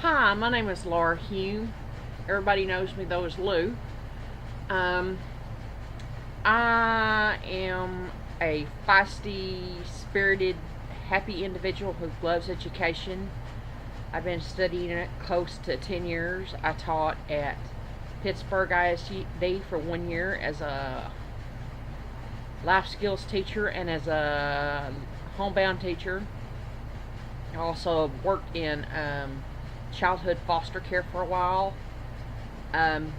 Hi, my name is Laura Hume. Everybody knows me though as Lou. Um, I am a feisty, spirited, happy individual who loves education. I've been studying it close to 10 years. I taught at Pittsburgh ISD for 1 year as a life skills teacher and as a homebound teacher. I also worked in childhood foster care for a while. Um,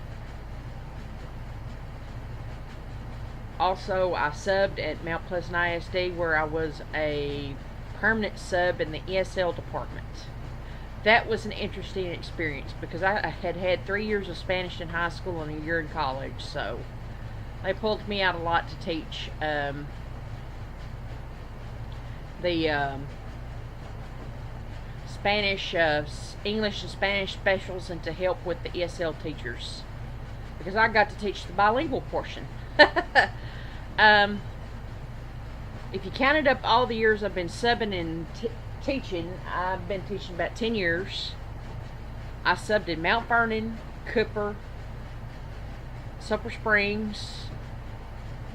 Also, I subbed at Mount Pleasant ISD where I was a permanent sub in the ESL department. That was an interesting experience because I had had 3 years of Spanish in high school and a year in college, so they pulled me out a lot to teach the Spanish, English and Spanish specials, and to help with the ESL teachers because I got to teach the bilingual portion. If you counted up all the years I've been subbing and teaching, I've been teaching about 10 years. I subbed in Mount Vernon, Cooper, Sulphur Springs,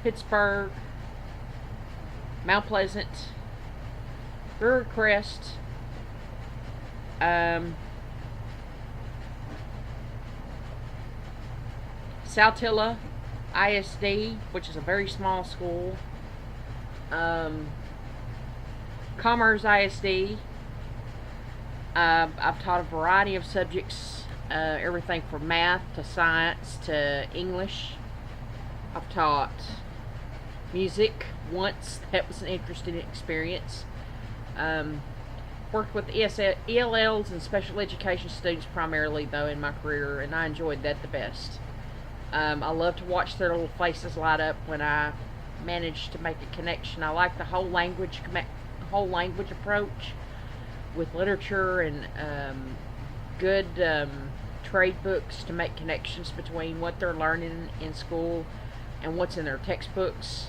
Pittsburgh, Mount Pleasant, Rivercrest, Saltillo ISD, which is a very small school, Commerce ISD. I've taught a variety of subjects, everything from math to science to English. I've taught music once. That was an interesting experience. Worked with ELLs and special education students primarily, though, in my career, and I enjoyed that the best. I love to watch their little faces light up when I manage to make a connection. I like the whole language approach with literature and good trade books to make connections between what they're learning in school and what's in their textbooks.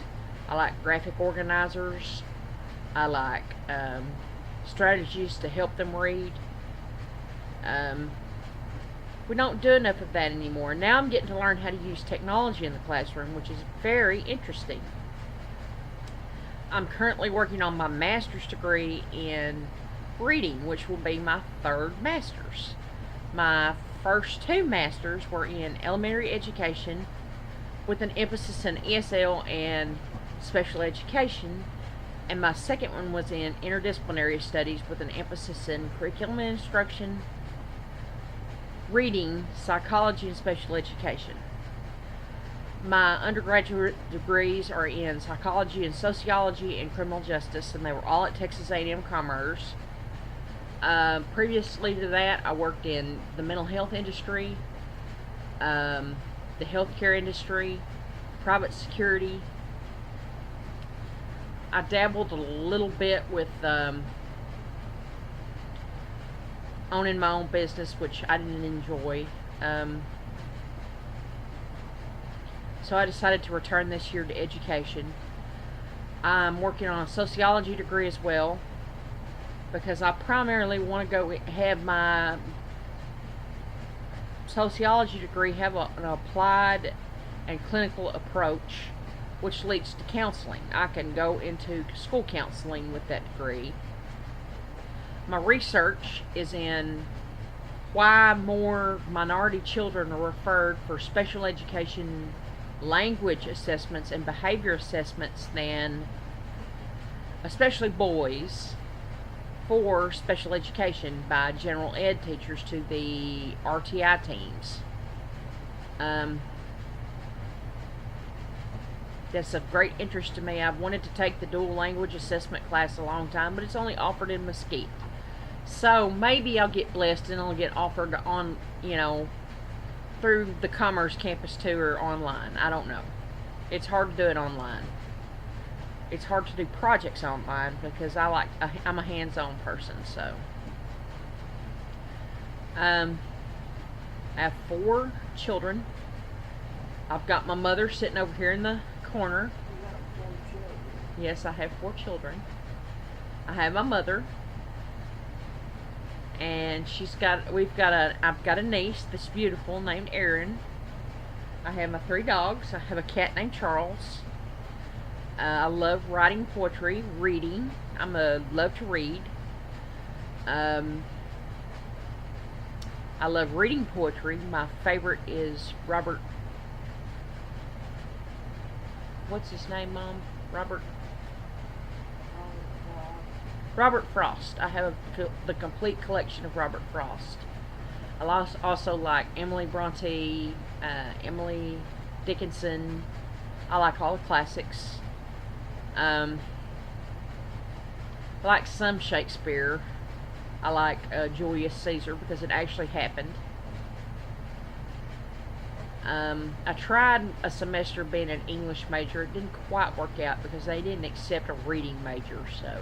I like graphic organizers. I like strategies to help them read. We don't do enough of that anymore. Now I'm getting to learn how to use technology in the classroom, which is very interesting. I'm currently working on my master's degree in reading, which will be my third master's. My first two masters were in elementary education with an emphasis in ESL and special education, and my second one was in interdisciplinary studies with an emphasis in curriculum and instruction, reading, psychology, and special education. My undergraduate degrees are in psychology and sociology and criminal justice, and they were all at Texas A&M Commerce. Previously to that, I worked in the mental health industry, the healthcare industry, private security. I dabbled a little bit with owning my own business, which I didn't enjoy. So I decided to return this year to education. I'm working on a sociology degree as well because I primarily want to go have my sociology degree have an applied and clinical approach, which leads to counseling. I can go into school counseling with that degree. My research is in why more minority children are referred for special education language assessments and behavior assessments than, especially boys, for special education by general ed teachers to the RTI teams. That's of great interest to me. I've wanted to take the dual language assessment class a long time, but it's only offered in Mesquite. So maybe I'll get blessed and I'll get offered on, through the Commerce campus too, or online. I don't know. It's hard to do it online. It's hard to do projects online because I'm a hands-on person. So I have 4 children. I've got my mother sitting over here in the corner. Yes, I have 4 children. I have my mother, and I've got a niece that's beautiful named Erin. I have my 3 dogs. I have a cat named Charles. I love writing poetry, reading. Love to read. I love reading poetry. My favorite is Robert. What's his name, Mom? Robert Frost. I have the complete collection of Robert Frost. I also like Emily Bronte, Emily Dickinson. I like all the classics. I like some Shakespeare. I like Julius Caesar because it actually happened. I tried a semester being an English major. It didn't quite work out because they didn't accept a reading major, so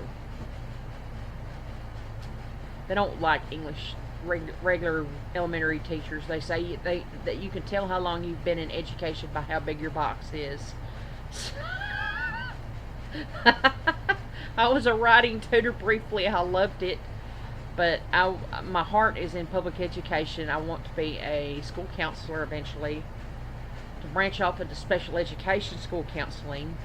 they don't like English regular elementary teachers. They say that you can tell how long you've been in education by how big your box is. I was a writing tutor briefly. I loved it, but my heart is in public education. I want to be a school counselor eventually, to branch off into special education school counseling,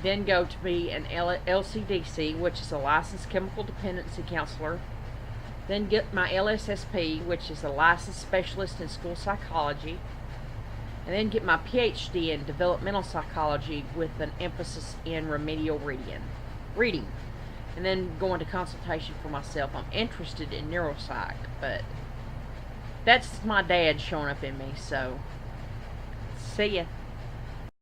then go to be an LCDC, which is a licensed chemical dependency counselor, then get my LSSP, which is a licensed specialist in school psychology, and then get my PhD in developmental psychology with an emphasis in remedial reading, and then go into consultation for myself. I'm interested in neuropsych, but that's my dad showing up in me, so see ya.